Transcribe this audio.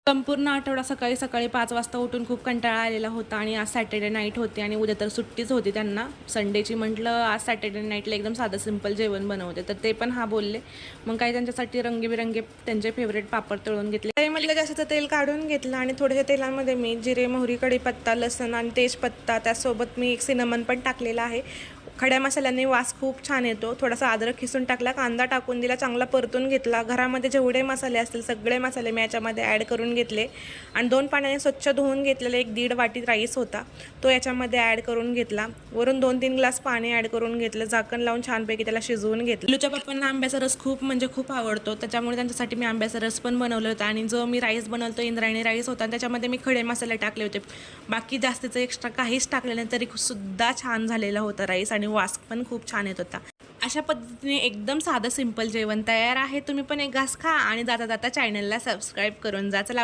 संपूर्ण आठवडा सकाळी सकाळी 5 वाजता उठून खूप कंटाळा आलेला होता आणि आज सॅटर्डे नाईट होती आणि उद्या तर सुट्टीच होती त्यांना संडेची. म्हटलं आज सॅटर्डे नाईटला एकदम साधं सिंपल जेवण बनवते, तर ते पण बोलले. मग काही त्यांच्यासाठी रंगीबिरंगी त्यांचे फेवरेट पापड तळून घेतले. त्यामध्ये जास्त तेल काढून घेतलं आणि थोड्याशा तेलामध्ये मी जिरे, मोहरी, कढीपत्ता, लसण आणि तेजपत्ता, त्यासोबत मी एक सिनमन पण टाकलेला आहे. खड्या मसाल्याने वास खूप छान येतो. थोडासा अद्रक खिसून टाकला, कांदा टाकून दिला, चांगला परतून घेतला. घरामध्ये जेवढे मसाले असतील सगळे मसाले मी याच्यामध्ये ॲड करून घेतले आणि 2 पाण्याने स्वच्छ धुवून घेतलेले 1-1.5 वाटी राईस होता, तो याच्यामध्ये ॲड करून घेतला. वरून 2-3 ग्लास पाणी ॲड करून घेतलं. झाकण लावून छानपैकी त्याला शिजवून घेतलं. लुच्या पप्पांना आंब्याचा रस खूप म्हणजे खूप आवडतो, त्याच्यामुळे त्यांच्यासाठी मी आंब्याचा रस पण बनवलं होतं. आणि जो मी राईस बनवतो इंद्रायणी राईस होता, त्याच्यामध्ये मी खडे मसाले टाकले होते. बाकी जास्तीचं एक्स्ट्रा काहीच टाकले नाही, तरी सुद्धा छान झालेला होता राईस आणि वास पण खूप छान येत होता. अशा पद्धतीने एकदम साधं सिंपल जेवण तयार आहे. तुम्ही पण एक घास खा आणि जाता जाता चॅनलला सबस्क्राईब करून जा. चला.